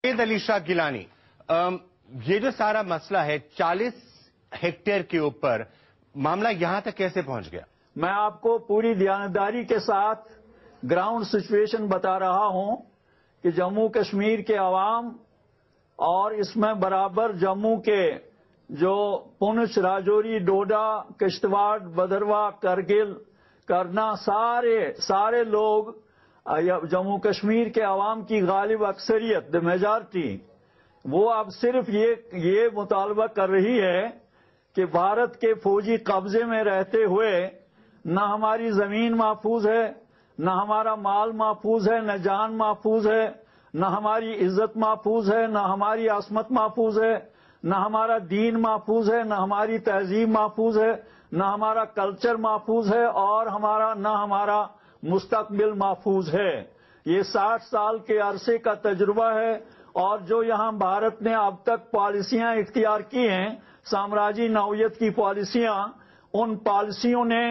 سید علی شاہ گیلانی، یہ جو سارا مسئلہ ہے 40 ہیکٹر کے اوپر، معاملہ یہاں تک کیسے پہنچ گیا؟ میں آپ کو پوری دیانتداری کے ساتھ گراؤنڈ سچویشن بتا رہا ہوں کہ جموں کشمیر کے عوام اور اس میں برابر جموں کے جو پونچھ، راجوری، ڈوڈا، کشتواڑ، بدروا، کرگل، کرنا، سارے لوگ جموں کشمیر کے عوام کی غالب اکثریت، دا میجارٹی، وہ اب صرف یہ مطالبہ کر رہی ہے کہ بھارت کے فوجی قبضے میں رہتے ہوئے نہ ہماری زمین محفوظ ہے، نہ ہمارا مال محفوظ ہے، نہ جان محفوظ ہے، نہ ہماری عزت محفوظ ہے، نہ ہماری عصمت محفوظ ہے، نہ ہمارا دین محفوظ ہے، نہ ہماری تہذیب محفوظ ہے، نہ ہمارا کلچر محفوظ ہے، اور نہ ہمارا مستقبل محفوظ ہے۔ یہ 60 سال کے عرصے کا تجربہ ہے، اور جو یہاں بھارت نے اب تک پالیسیاں اختیار کی ہیں، سامراجی نوعیت کی پالیسیاں، ان پالیسیوں نے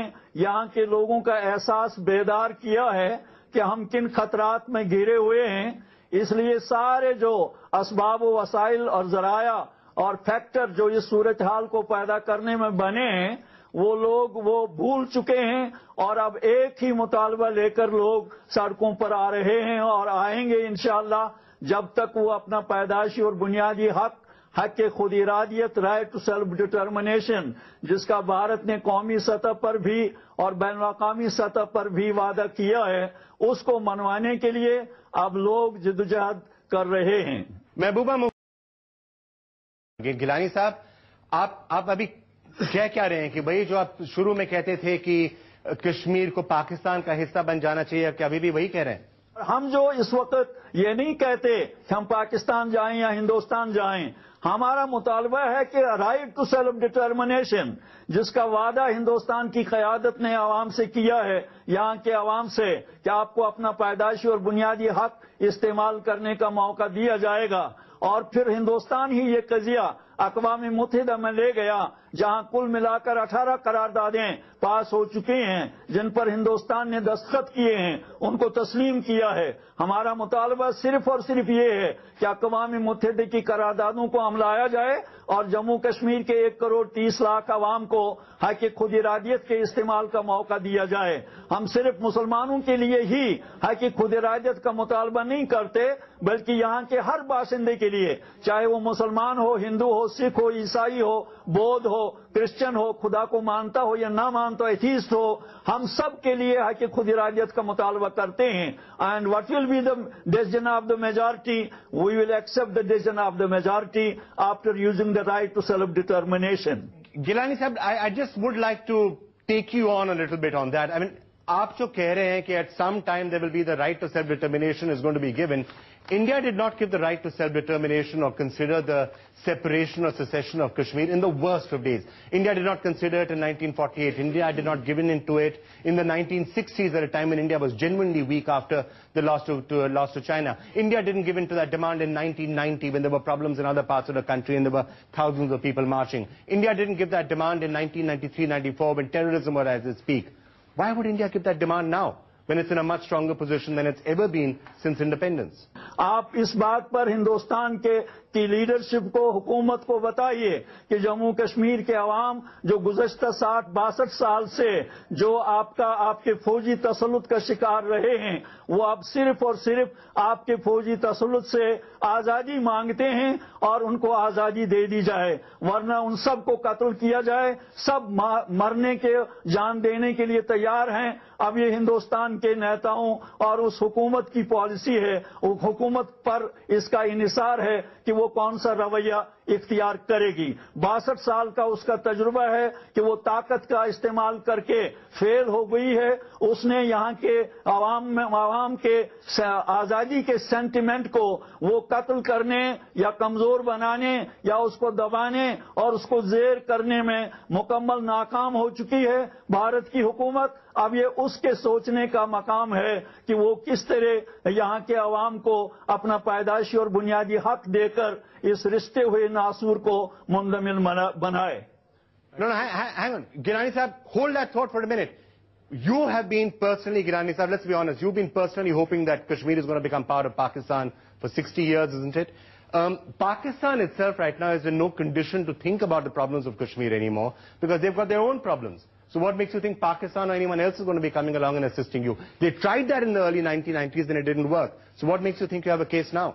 یہاں کے لوگوں کا احساس بیدار کیا ہے کہ ہم کن خطرات میں گھرے ہوئے ہیں۔ اس لیے سارے جو اسباب و وسائل اور ذرائع اور فیکٹر جو اس صورتحال کو پیدا کرنے میں بنے ہیں، وہ لوگ وہ بھول چکے ہیں، اور اب ایک ہی مطالبہ لے کر لوگ سڑکوں پر آ رہے ہیں اور آئیں گے انشاءاللہ، جب تک وہ اپنا پیدائشی اور بنیادی حق خود ارادیت، رائٹ ٹو سیلف ڈٹرمنیشن، جس کا بھارت نے قومی سطح پر بھی اور بین الاقوامی سطح پر بھی وعدہ کیا ہے، اس کو منوانے کے لیے اب لوگ جدوجہد کر رہے ہیں۔ محبوبہ گیلانی صاحب، آپ ابھی کیا رہے ہیں کہ بھئی جو آپ شروع میں کہتے تھے کہ کشمیر کو پاکستان کا حصہ بن جانا چاہیے، کیا ابھی بھی وہی کہہ رہے ہیں؟ ہم جو اس وقت یہ نہیں کہتے کہ ہم پاکستان جائیں یا ہندوستان جائیں، ہمارا مطالبہ ہے کہ رائٹ ٹو سیلف ڈٹرمنیشن، جس کا وعدہ ہندوستان کی قیادت نے عوام سے کیا ہے، یہاں کے عوام سے، کہ آپ کو اپنا پیدائشی اور بنیادی حق استعمال کرنے کا موقع دیا جائے گا، اور پھر ہندوستان ہی یہ قضیہ اقوام متحدہ میں لے گیا، جہاں کل ملا کر 18 قراردادیں پاس ہو چکی ہیں، جن پر ہندوستان نے دستخط کیے ہیں، ان کو تسلیم کیا ہے۔ ہمارا مطالبہ صرف اور صرف یہ ہے کہ اقوام متحدہ کی قراردادوں کو عملایا جائے، اور جموں کشمیر کے 1 کروڑ 30 لاکھ عوام کو حق خود ارادیت کے استعمال کا موقع دیا جائے۔ ہم صرف مسلمانوں کے لیے ہی حق خود ارادیت کا مطالبہ نہیں کرتے، بلکہ یہاں کے ہر باشندے کے لیے، چاہے وہ مسلمان ہو، ہندو ہو، سکھ ہو، عیسائی ہو، بودھ ہو، کرسچن ہو، خدا کو مانتا ہو یا نہ مانتا ہو، ایتھیسٹ ہو، ہم سب کے لیے حق خود ارادیت کا مطالبہ کرتے ہیں۔ And what will be the decision of the majority, we will accept the decision of the majority after using the right to self determination. Gilani صاحب، I just would like to take you on a little bit on that. I mean, آپ جو کہہ رہے ہیں کہ at some time there will be the right to self-determination is going to be given. India did not give the right to self-determination or consider the separation or secession of Kashmir in the worst of days. India did not consider it in 1948. India did not give in to it in the 1960s, at a time when India was genuinely weak after the loss to China. India didn't give in to that demand in 1990 when there were problems in other parts of the country and there were thousands of people marching. India didn't give that demand in 1993-94 when terrorism was at its peak. Why would India give that demand now, when it's in a much stronger position than it's ever been since independence? آپ اس بات پر ہندوستان کی leadership کو، حکومت کو بتائیے کہ جموں کشمیر کے عوام جو گزشتہ 60-62 سال سے جو آپ کے فوجی تسلط کا شکار رہے ہیں، وہ اب صرف اور صرف آپ کے فوجی تسلط سے آزادی مانگتے ہیں، اور ان کو آزادی دے دی جائے، ورنہ ان سب کو قتل کیا جائے۔ سب مرنے کے، جان دینے کے لیے تیار ہیں۔ اب یہ ہندوستان کے نیتاؤں اور اس حکومت کی پالیسی ہے، وہ حکومت پر اس کا انحصار ہے کہ وہ کون سا رویہ اختیار کرے گی۔ 62 سال کا اس کا تجربہ ہے کہ وہ طاقت کا استعمال کر کے فیل ہو گئی ہے۔ اس نے یہاں کے عوام کے آزادی کے سینٹیمنٹ کو وہ قتل کرنے یا کمزور بنانے یا اس کو دبانے اور اس کو زیر کرنے میں مکمل ناکام ہو چکی ہے بھارت کی حکومت۔ اب یہ اس کے سوچنے کا مقام ہے کہ وہ کس طرح یہاں کے عوام کو اپنا پیدائشی اور بنیادی حق دے کر اس رشتے ہوئے ناسور کو مندمل بنائے۔ No, hang on. Gilani Sahab, hold that thought for a minute. You have been personally, Gilani Sahib, let's be honest, you've been personally hoping that Kashmir is going to become part of Pakistan for 60 years, isn't it? Pakistan itself right now is in no condition to think about the problems of Kashmir anymore because they've got their own problems. So what makes you think Pakistan or anyone else is going to be coming along and assisting you? They tried that in the early 1990s and it didn't work. So what makes you think you have a case now?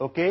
Okay.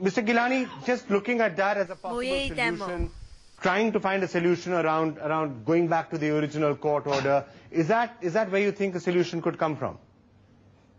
Mr. Gilani, just looking at that as a possible solution, trying to find a solution around going back to the original court order, is that where you think a solution could come from?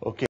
Okay.